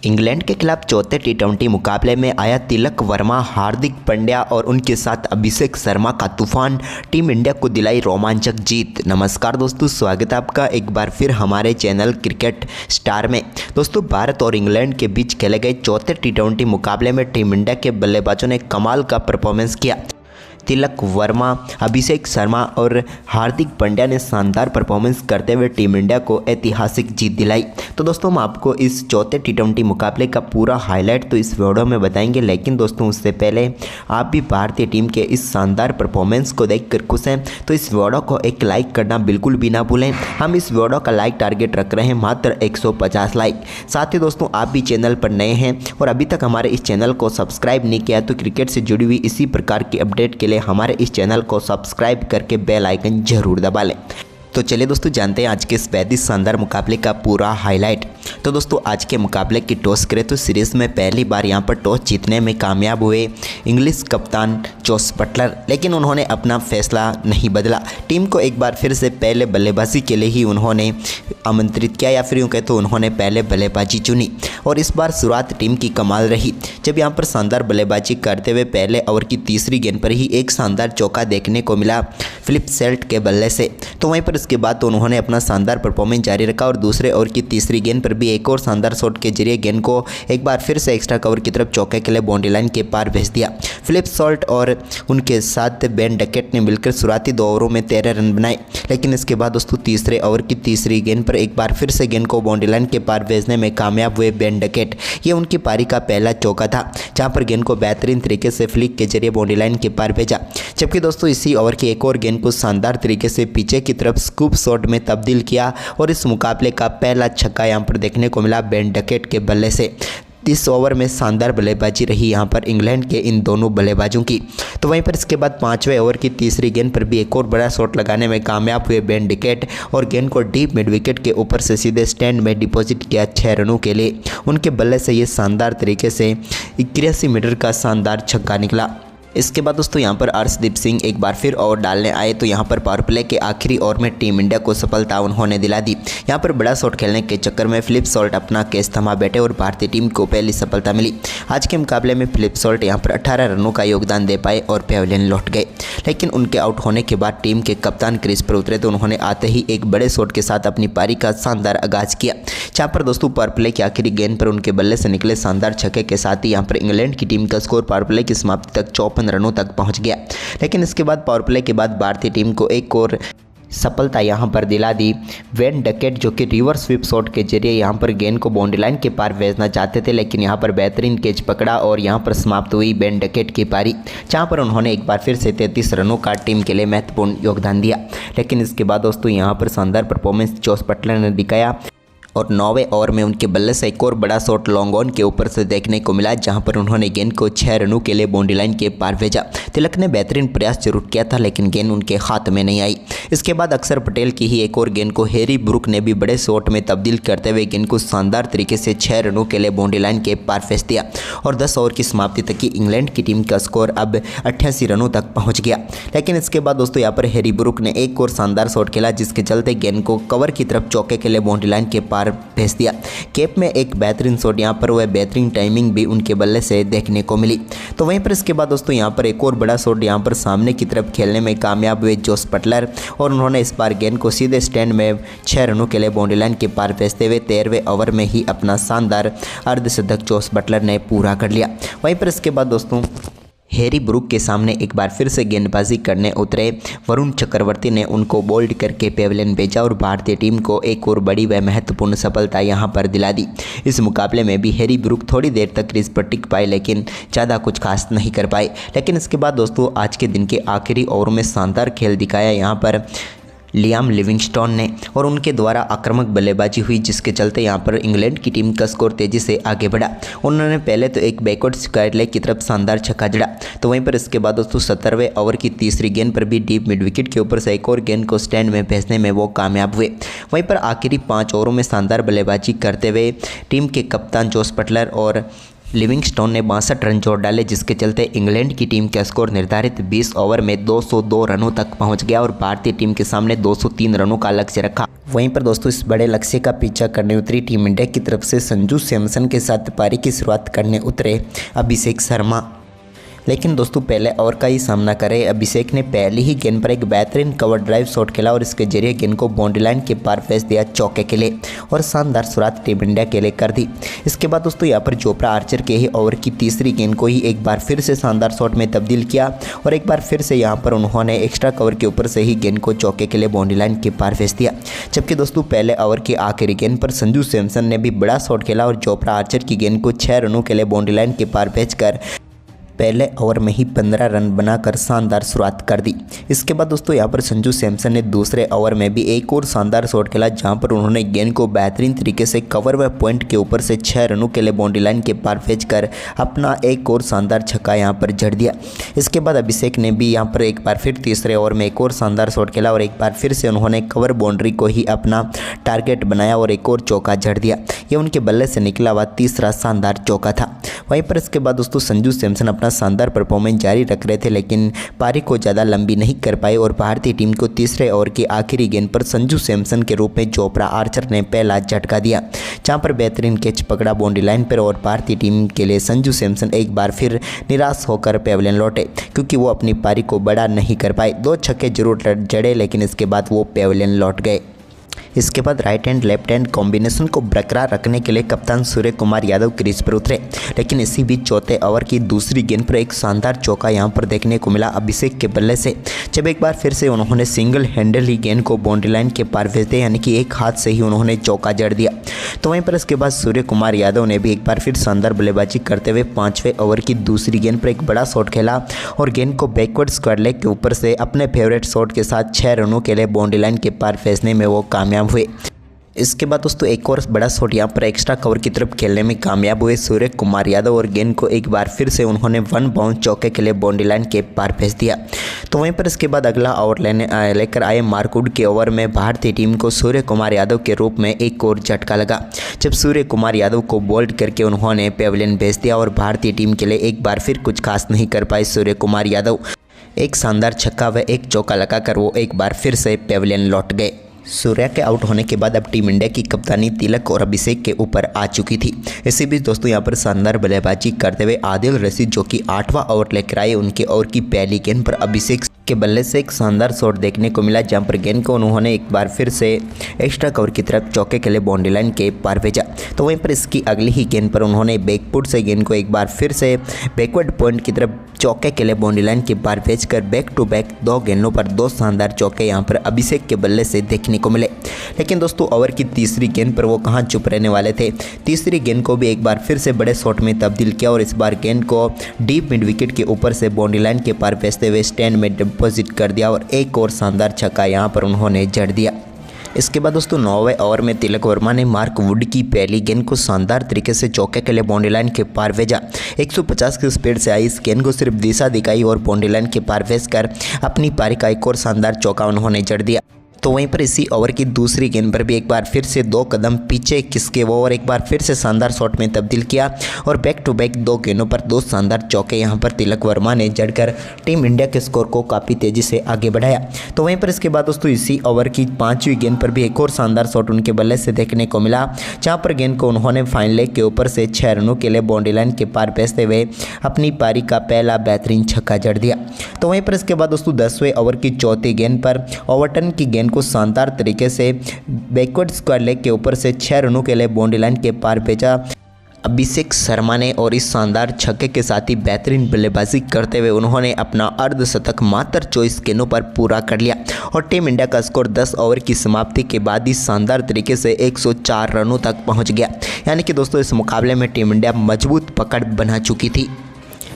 England के खिलाफ चौथे टी20 मुकाबले में आया तिलक वर्मा, हार्दिक पांड्या और उनके साथ अभिषेक शर्मा का तूफान। टीम इंडिया को दिलाई रोमांचक जीत। नमस्कार दोस्तों, स्वागत है आपका एक बार फिर हमारे चैनल क्रिकेट स्टार में। दोस्तों, भारत और इंग्लैंड के बीच खेले गए चौथे टी20 मुकाबले में टीम इंडिया के बल्लेबाजों ने कमाल का परफॉर्मेंस किया। तिलक वर्मा, अभिषेक शर्मा और हार्दिक पांड्या ने शानदार परफॉर्मेंस करते हुए टीम इंडिया को ऐतिहासिक जीत दिलाई। तो दोस्तों, हम आपको इस चौथे टी20 मुकाबले का पूरा हाईलाइट तो इस वीडियो में बताएंगे, लेकिन दोस्तों उससे पहले आप भी भारतीय टीम के इस शानदार परफॉर्मेंस को देखकर खुश हैं तो इस वीडियो को एक लाइक करना बिल्कुल भी ना भूलें। हम इस वीडियो का लाइक टारगेट रख रहे हैं मात्र 150 लाइक। साथ ही दोस्तों, आप भी चैनल पर नए हैं और अभी तक हमारे इस चैनल को सब्सक्राइब नहीं किया तो क्रिकेट से जुड़ी हुई इसी प्रकार की अपडेट के लिए हमारे इस चैनल को सब्सक्राइब करके बेल आइकन जरूर दबा लें। तो चलिए दोस्तों, जानते हैं आज के इस बेहद शानदार मुकाबले का पूरा हाईलाइट। तो दोस्तों, आज के मुकाबले की टॉस करें तो सीरीज़ में पहली बार यहां पर टॉस जीतने में कामयाब हुए इंग्लिश कप्तान जोस बटलर, लेकिन उन्होंने अपना फैसला नहीं बदला। टीम को एक बार फिर से पहले बल्लेबाजी के लिए ही उन्होंने आमंत्रित किया, या फिर यूँ कहें तो उन्होंने पहले बल्लेबाजी चुनी और इस बार शुरुआत टीम की कमाल रही। जब यहाँ पर शानदार बल्लेबाजी करते हुए पहले ओवर की तीसरी गेंद पर ही एक शानदार चौका देखने को मिला फिलिप सेल्ट के बल्ले से, तो वहीं पर इसके बाद तो उन्होंने अपना शानदार परफॉर्मेंस जारी रखा और दूसरे ओवर की तीसरी गेंद पर भी एक और शानदार शॉट के जरिए गेंद को एक बार फिर से एक्स्ट्रा कवर की तरफ चौके के लिए बाउंड्री लाइन के पार भेज दिया। फिलिप सेल्ट और उनके साथ बेन डकेट ने मिलकर शुरुआती 2 ओवरों में 13 रन बनाए, लेकिन इसके बाद दोस्तों तीसरे ओवर की तीसरी गेंद पर एक बार फिर से गेंद को बाउंड्री लाइन के पार भेजने में कामयाब हुए बेन डकेट। ये उनकी पारी का पहला चौका था जहां पर गेंद को बेहतरीन तरीके से फ्लिक के जरिए बाउंड्री लाइन के पार भेजा। जबकि दोस्तों इसी ओवर की एक और गेंद को शानदार तरीके से पीछे की तरफ स्कूप शॉट में तब्दील किया और इस मुकाबले का पहला छक्का यहां पर देखने को मिला बेन डकेट के बल्ले से। इस ओवर में शानदार बल्लेबाजी रही यहाँ पर इंग्लैंड के इन दोनों बल्लेबाजों की। तो वहीं पर इसके बाद 5वें ओवर की तीसरी गेंद पर भी एक और बड़ा शॉट लगाने में कामयाब हुए बेन डकेट और गेंद को डीप मिड विकेट के ऊपर से सीधे स्टैंड में डिपॉजिट किया 6 रनों के लिए। उनके बल्ले से ये शानदार तरीके से 81 मीटर का शानदार छक्का निकला। इसके बाद दोस्तों यहाँ पर अर्शदीप सिंह एक बार फिर ओवर डालने आए तो यहाँ पर पावर प्ले के आखिरी ओवर में टीम इंडिया को सफलता उन्होंने दिला दी। यहाँ पर बड़ा शॉट खेलने के चक्कर में फिलिप सेल्ट अपना केस थमा बैठे और भारतीय टीम को पहली सफलता मिली। आज के मुकाबले में फिलिप सेल्ट यहाँ पर 18 रनों का योगदान दे पाए और पेविलियन लौट गए, लेकिन उनके आउट होने के बाद टीम के कप्तान क्रीज पर उतरे तो उन्होंने आते ही एक बड़े शॉट के साथ अपनी पारी का शानदार आगाज किया। जहाँ पर दोस्तों पावर प्ले की आखिरी गेंद पर उनके बल्ले से निकले शानदार छक्के के साथ ही यहाँ पर इंग्लैंड की टीम का स्कोर पावर प्ले की समाप्ति तक 54 रनों तक पहुँच गया। लेकिन इसके बाद पावर प्ले के बाद भारतीय टीम को एक और सफलता यहां पर दिला दी बेन डकेट, जो कि रिवर्स स्वीप शॉट के जरिए यहां पर गेंद को बाउंड्री लाइन के पार भेजना चाहते थे, लेकिन यहां पर बेहतरीन कैच पकड़ा और यहां पर समाप्त हुई बेन डकेट की पारी, जहां पर उन्होंने एक बार फिर से 33 रनों का टीम के लिए महत्वपूर्ण योगदान दिया। लेकिन इसके बाद दोस्तों यहां पर शानदार परफॉर्मेंस जोस बटलर ने दिखाया और 9वें ओवर में उनके बल्ले से एक और बड़ा शॉट लॉन्ग ऑन के ऊपर से देखने को मिला, जहां पर उन्होंने गेंद को 6 रनों के लिए बाउंड्री लाइन के पार भेजा। तिलक ने बेहतरीन प्रयास जरूर किया था, लेकिन गेंद उनके हाथ में नहीं आई। इसके बाद अक्षर पटेल की ही एक और गेंद को हैरी ब्रूक ने भी बड़े शॉट में तब्दील करते हुए गेंद को शानदार तरीके से 6 रनों के लिए बाउंड्री लाइन के पार भेज दिया और 10 ओवर की समाप्ति तक की इंग्लैंड की टीम का स्कोर अब 88 रनों तक पहुँच गया। लेकिन इसके बाद दोस्तों यहाँ पर हैरी ब्रूक ने एक और शानदार शॉट खेला, जिसके चलते गेंद को कवर की तरफ चौके के लिए बाउंड्री लाइन के पार भेज दिया। कैप में एक बेहतरीन शॉट यहाँ पर वह बेहतरीन टाइमिंग भी उनके बल्ले से देखने को मिली। तो वहीं पर इसके बाद दोस्तों यहाँ पर एक और बड़ा शॉट यहाँ पर सामने की तरफ खेलने में कामयाब हुए जोस बटलर और उन्होंने इस बार गेंद को सीधे स्टैंड में 6 रनों के लिए बाउंड्री लाइन के पार भेजते हुए 13वें ओवर में ही अपना शानदार अर्धशतक जोस बटलर ने पूरा कर लिया। वहीं पर इसके बाद दोस्तों हैरी ब्रूक के सामने एक बार फिर से गेंदबाजी करने उतरे वरुण चक्रवर्ती ने उनको बोल्ड करके पेविलियन भेजा और भारतीय टीम को एक और बड़ी व महत्वपूर्ण सफलता यहां पर दिला दी। इस मुकाबले में भी हैरी ब्रूक थोड़ी देर तक क्रीज पर टिक पाए, लेकिन ज़्यादा कुछ खास नहीं कर पाए। लेकिन इसके बाद दोस्तों आज के दिन के आखिरी ओवर में शानदार खेल दिखाया यहाँ पर लियाम लिविंगस्टोन ने और उनके द्वारा आक्रामक बल्लेबाजी हुई, जिसके चलते यहां पर इंग्लैंड की टीम का स्कोर तेज़ी से आगे बढ़ा। उन्होंने पहले तो एक बैकवर्ड स्क्वायर लेग की तरफ शानदार छक्का जड़ा, तो वहीं पर इसके बाद दोस्तों 17वें ओवर की तीसरी गेंद पर भी डीप मिड विकेट के ऊपर से एक और गेंद को स्टैंड में भेजने में वो कामयाब हुए। वहीं पर आखिरी 5 ओवरों में शानदार बल्लेबाजी करते हुए टीम के कप्तान जोस बटलर और लिविंगस्टोन ने 62 रन जोड़ डाले, जिसके चलते इंग्लैंड की टीम का स्कोर निर्धारित 20 ओवर में 202 रनों तक पहुंच गया और भारतीय टीम के सामने 203 रनों का लक्ष्य रखा। वहीं पर दोस्तों इस बड़े लक्ष्य का पीछा करने उतरी टीम इंडिया की तरफ से संजू सैमसन के साथ पारी की शुरुआत करने उतरे अभिषेक शर्मा। लेकिन दोस्तों पहले ओवर का ही सामना करे अभिषेक ने पहली ही गेंद पर एक बेहतरीन कवर ड्राइव शॉट खेला और इसके जरिए गेंद को बाउंड्री लाइन के पार फेंक दिया चौके के लिए और शानदार शुरुआत टीम इंडिया के लिए कर दी। इसके बाद दोस्तों यहाँ पर चोपड़ा आर्चर के ही ओवर की तीसरी गेंद को ही एक बार फिर से शानदार शॉट में तब्दील किया और एक बार फिर से यहाँ पर उन्होंने एक्स्ट्रा कवर के ऊपर से ही गेंद को चौके के लिए बाउंड्री लाइन के पार फेंक दिया। जबकि दोस्तों पहले ओवर की आखिरी गेंद पर संजू सैमसन ने भी बड़ा शॉट खेला और चोपड़ा आर्चर की गेंद को 6 रनों के लिए बाउंड्री लाइन के पार भेजकर पहले ओवर में ही 15 रन बनाकर शानदार शुरुआत कर दी। इसके बाद दोस्तों यहाँ पर संजू सैमसन ने दूसरे ओवर में भी एक और शानदार शॉट खेला, जहाँ पर उन्होंने गेंद को बेहतरीन तरीके से कवर व पॉइंट के ऊपर से 6 रनों के लिए बाउंड्री लाइन के पार भेजकर अपना एक और शानदार छक्का यहाँ पर जड़ दिया। इसके बाद अभिषेक ने भी यहाँ पर एक बार फिर तीसरे ओवर में एक और शानदार शॉट खेला और एक बार फिर से उन्होंने कवर बाउंड्री को ही अपना टारगेट बनाया और एक और चौका जड़ दिया। यह उनके बल्ले से निकला हुआ तीसरा शानदार चौका था। वहीं पर इसके बाद दोस्तों संजू सैमसन अपना शानदार परफॉर्मेंस जारी रख रहे थे, लेकिन पारी को ज़्यादा लंबी नहीं कर पाए और भारतीय टीम को तीसरे ओवर की आखिरी गेंद पर संजू सैमसन के रूप में चोपड़ा आर्चर ने पहला झटका दिया, जहां पर बेहतरीन कैच पकड़ा बाउंड्री लाइन पर और भारतीय टीम के लिए संजू सैमसन एक बार फिर निराश होकर पेविलियन लौटे, क्योंकि वो अपनी पारी को बड़ा नहीं कर पाए। 2 छक्के जरूर जड़े, लेकिन इसके बाद वो पेविलियन लौट गए। इसके बाद right hand left hand combination को बरकरार रखने के लिए कप्तान सूर्य कुमार यादव क्रीज पर उतरे, लेकिन इसी बीच चौथे ओवर की दूसरी गेंद पर एक शानदार चौका यहां पर देखने को मिला अभिषेक के बल्ले से, जब एक बार फिर से उन्होंने सिंगल हैंडल ही गेंद को बाउंड्री लाइन के पार भेज दिया, यानी कि एक हाथ से ही उन्होंने चौका जड़ दिया। तो वहीं पर इसके बाद सूर्य कुमार यादव ने भी एक बार फिर शानदार बल्लेबाजी करते हुए 5वें ओवर की दूसरी गेंद पर एक बड़ा शॉट खेला और गेंद को बैकवर्ड स्क्वायर लेग के ऊपर से अपने फेवरेट शॉट के साथ 6 रनों के लिए बाउंड्री लाइन के पार फेंकने में वो कामयाब हुए। इसके बाद दोस्तों एक और बड़ा शॉट यहाँ पर एक्स्ट्रा कवर की तरफ खेलने में कामयाब हुए सूर्य कुमार यादव और गेंद को एक बार फिर से उन्होंने 1 बाउंड चौके के लिए बाउंड्री लाइन के पार भेज दिया। तो वहीं पर इसके बाद अगला ओवर लेकर आए मार्कवुड के ओवर में भारतीय टीम को सूर्य कुमार यादव के रूप में एक और झटका लगा, जब सूर्य कुमार यादव को बोल्ड करके उन्होंने पेविलियन भेज दिया और भारतीय टीम के लिए एक बार फिर कुछ खास नहीं कर पाए सूर्य कुमार यादव। एक शानदार छक्का व एक चौका लगाकर वो एक बार फिर से पेविलियन लौट गए। सूर्या के आउट होने के बाद अब टीम इंडिया की कप्तानी तिलक और अभिषेक के ऊपर आ चुकी थी। इसी बीच दोस्तों यहाँ पर शानदार बल्लेबाजी करते हुए आदिल रशीद जो कि 8वां ओवर लेकर आए, उनके ओवर की पहली गेंद पर अभिषेक के बल्ले से एक शानदार शॉट देखने को मिला, जहां पर गेंद को उन्होंने एक बार फिर से एक्स्ट्रा कवर की तरफ चौके के लिए बाउंड्री लाइन के पार भेजा। तो वहीं पर इसकी अगली ही गेंद पर उन्होंने बैकफुट से गेंद को एक बार फिर से बैकवर्ड पॉइंट की तरफ चौके के लिए बाउंड्री लाइन के पार भेजकर बैक टू बैक 2 गेंदों पर 2 शानदार चौके यहां पर अभिषेक के बल्ले से देखने को मिले। लेकिन दोस्तों ओवर की तीसरी गेंद पर वो कहां चुप रहने वाले थे। तीसरी गेंद को भी एक बार फिर से बड़े शॉट में तब्दील किया और इस बार गेंद को डीप मिड विकेट के ऊपर से बाउंड्री लाइन के पार भेजते हुए स्टैंड में डिपॉजिट कर दिया और एक और शानदार छक्का यहां पर उन्होंने जड़ दिया। इसके बाद दोस्तों 9वें ओवर में तिलक वर्मा ने मार्क वुड की पहली गेंद को शानदार तरीके से चौके के लिए बाउंड्री लाइन के पार भेजा। 150 की स्पीड से आई इस गेंद को सिर्फ दिशा दिखाई और बाउंड्री लाइन के पार भेजकर अपनी पारी का एक और शानदार चौका उन्होंने जड़ दिया। तो वहीं पर इसी ओवर की दूसरी गेंद पर भी एक बार फिर से 2 कदम पीछे खिसके वो और एक बार फिर से शानदार शॉट में तब्दील किया और बैक टू बैक 2 गेंदों पर 2 शानदार चौके यहां पर तिलक वर्मा ने जड़कर टीम इंडिया के स्कोर को काफ़ी तेज़ी से आगे बढ़ाया। तो वहीं पर इसके बाद दोस्तों इसी ओवर की 5वीं गेंद पर भी एक और शानदार शॉट उनके बल्ले से देखने को मिला, जहाँ पर गेंद को उन्होंने फाइन लेग के ऊपर से 6 रनों के लिए बाउंड्री लाइन के पार भेजते हुए अपनी पारी का पहला बेहतरीन छक्का जड़ दिया। तो वहीं पर इसके बाद दोस्तों 10वें ओवर की चौथी गेंद पर ओवरटन की गेंद को शानदार तरीके से बैकवर्ड स्क्वायर लेग के ऊपर से 6 रनों के लिए बाउंड्री लाइन के पार भेजा अभिषेक शर्मा ने और इस शानदार छक्के के साथ ही बेहतरीन बल्लेबाजी करते हुए उन्होंने अपना अर्धशतक मात्र 24 गेंदों पर पूरा कर लिया और टीम इंडिया का स्कोर 10 ओवर की समाप्ति के बाद ही शानदार तरीके से 104 रनों तक पहुंच गया। यानी कि दोस्तों इस मुकाबले में टीम इंडिया मजबूत पकड़ बना चुकी थी।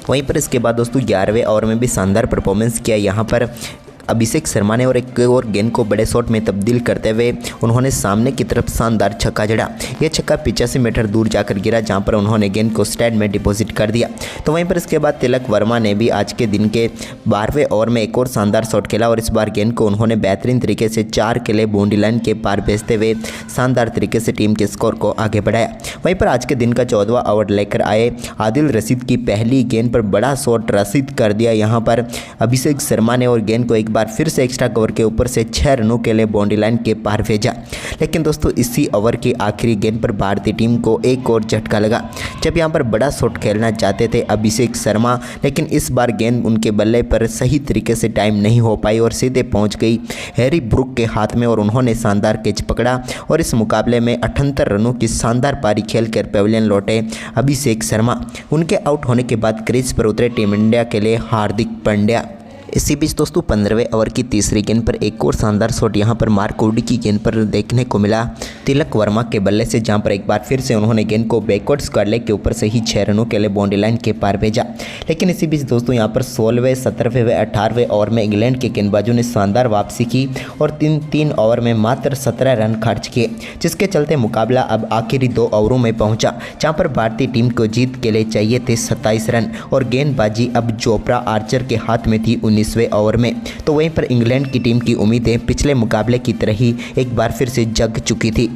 वहीं पर इसके बाद दोस्तों 11वें ओवर में भी शानदार परफॉर्मेंस किया यहाँ पर अभिषेक शर्मा ने और एक और गेंद को बड़े शॉट में तब्दील करते हुए उन्होंने सामने की तरफ शानदार छक्का जड़ा। यह छक्का 85 मीटर दूर जाकर गिरा, जहां पर उन्होंने गेंद को स्टैंड में डिपॉजिट कर दिया। तो वहीं पर इसके बाद तिलक वर्मा ने भी आज के दिन के 12वें ओवर में एक और शानदार शॉट खेला और इस बार गेंद को उन्होंने बेहतरीन तरीके से 4 के लिए बाउंड्री लाइन के पार भेजते हुए शानदार तरीके से टीम के स्कोर को आगे बढ़ाया। वहीं पर आज के दिन का 14वां ओवर लेकर आए आदिल रशीद की पहली गेंद पर बड़ा शॉट रसीद कर दिया। यहां पर अभिषेक शर्मा ने और गेंद को एक बार फिर से एक्स्ट्रा कवर के ऊपर से 6 रनों के लिए बाउंड्री लाइन के पार भेजा। लेकिन दोस्तों इसी ओवर की आखिरी गेंद पर भारतीय टीम को एक और झटका लगा, जब यहां पर बड़ा शॉट खेलना चाहते थे अभिषेक शर्मा, लेकिन इस बार गेंद उनके बल्ले पर सही तरीके से टाइम नहीं हो पाई और सीधे पहुंच गई हैरी ब्रूक के हाथ में और उन्होंने शानदार कैच पकड़ा और इस मुकाबले में 78 रनों की शानदार पारी खेलकर पवेलियन लौटे अभिषेक शर्मा। उनके आउट होने के बाद क्रीज पर उतरे टीम इंडिया के लिए हार्दिक पांड्या। इसी बीच दोस्तों 15वें ओवर की तीसरी गेंद पर एक और शानदार शॉट यहां पर मार्क वुड की गेंद पर देखने को मिला तिलक वर्मा के बल्ले से, जहां पर एक बार फिर से उन्होंने गेंद को बैकवर्ड स्क्वायर लेग के ऊपर से ही 6 रनों के लिए बाउंड्री लाइन के पार भेजा। लेकिन इसी बीच दोस्तों यहां पर 16वें, 17वें व 18वें ओवर में इंग्लैंड के गेंदबाजों ने शानदार वापसी की और तीन ओवर में मात्र 17 रन खर्च किए, जिसके चलते मुकाबला अब आखिरी 2 ओवरों में पहुंचा, जहां पर भारतीय टीम को जीत के लिए चाहिए थे 27 रन और गेंदबाजी अब जोफ्रा आर्चर के हाथ में थी 19वें ओवर में। तो वहीं पर इंग्लैंड की टीम की उम्मीदें पिछले मुकाबले की तरह ही एक बार फिर से जग चुकी थी।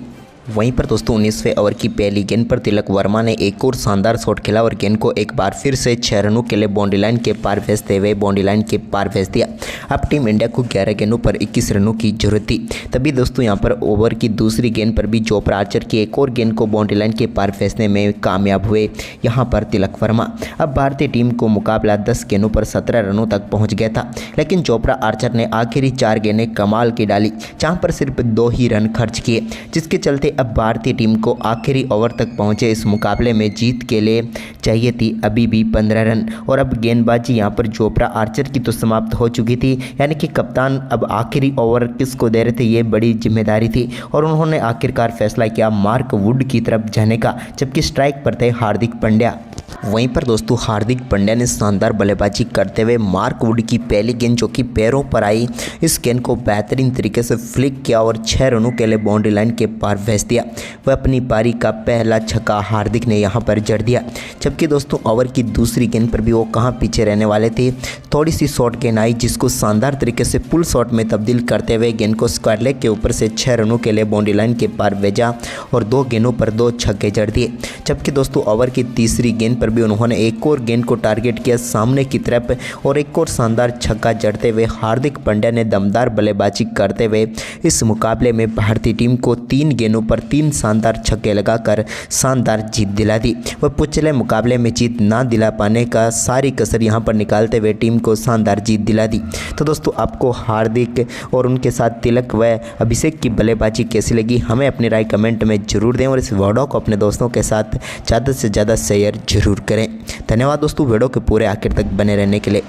वहीं पर दोस्तों 19वें ओवर की पहली गेंद पर तिलक वर्मा ने एक और शानदार शॉट खेला और गेंद को एक बार फिर से 6 रनों के लिए बाउंड्री लाइन के पार भेजते हुए बाउंड्री लाइन के पार भेज दिया। अब टीम इंडिया को 11 गेंदों पर 21 रनों की जरूरत थी। तभी दोस्तों यहां पर ओवर की दूसरी गेंद पर भी जोफ्रा आर्चर की एक और गेंद को बाउंड्री लाइन के पार भेजने में कामयाब हुए यहाँ पर तिलक वर्मा। अब भारतीय टीम को मुकाबला 10 गेंदों पर 17 रनों तक पहुँच गया था, लेकिन जोफ्रा आर्चर ने आखिरी 4 गेंदें कमाल की डाली, जहाँ पर सिर्फ 2 ही रन खर्च किए, जिसके चलते अब भारतीय टीम को आखिरी ओवर तक पहुंचे इस मुकाबले में जीत के लिए चाहिए थी अभी भी 15 रन। और अब गेंदबाजी यहां पर जोफ्रा आर्चर की तो समाप्त हो चुकी थी, यानी कि कप्तान अब आखिरी ओवर किसको दे रहे थे ये बड़ी जिम्मेदारी थी और उन्होंने आखिरकार फैसला किया मार्क वुड की तरफ जाने का, जबकि स्ट्राइक पर थे हार्दिक पांड्या। वहीं पर दोस्तों हार्दिक पांड्या ने शानदार बल्लेबाजी करते हुए मार्क वुड की पहली गेंद जो कि पैरों पर आई, इस गेंद को बेहतरीन तरीके से फ्लिक किया और 6 रनों के लिए बाउंड्री लाइन के पार भेज दिया। वह अपनी पारी का पहला छक्का हार्दिक ने यहां पर जड़ दिया। जबकि दोस्तों ओवर की दूसरी गेंद पर भी वो कहां पीछे रहने वाले थे, थोड़ी सी शॉर्ट गेंद आई जिसको शानदार तरीके से पुल शॉट में तब्दील करते हुए गेंद को स्क्वायर लेग के ऊपर से 6 रनों के लिए बाउंड्री लाइन के पार भेजा और 2 गेंदों पर 2 छक्के जड़ दिए। जबकि दोस्तों ओवर की तीसरी गेंद पर भी उन्होंने एक और गेंद को टारगेट किया सामने की तरफ और एक और शानदार छक्का जड़ते हुए हार्दिक पांड्या ने दमदार बल्लेबाजी करते हुए इस मुकाबले में भारतीय टीम को 3 गेंदों पर 3 शानदार छक्के लगाकर शानदार जीत दिला दी। वह पिछले मुकाबले में जीत ना दिला पाने का सारी कसर यहां पर निकालते हुए टीम को शानदार जीत दिला दी। तो दोस्तों आपको हार्दिक और उनके साथ तिलक व अभिषेक की बल्लेबाजी कैसी लगी, हमें अपनी राय कमेंट में जरूर दें और इस वीडियो को अपने दोस्तों के साथ ज़्यादा से ज़्यादा शेयर जरूर करें। धन्यवाद दोस्तों वीडियो के पूरे आखिर तक बने रहने के लिए।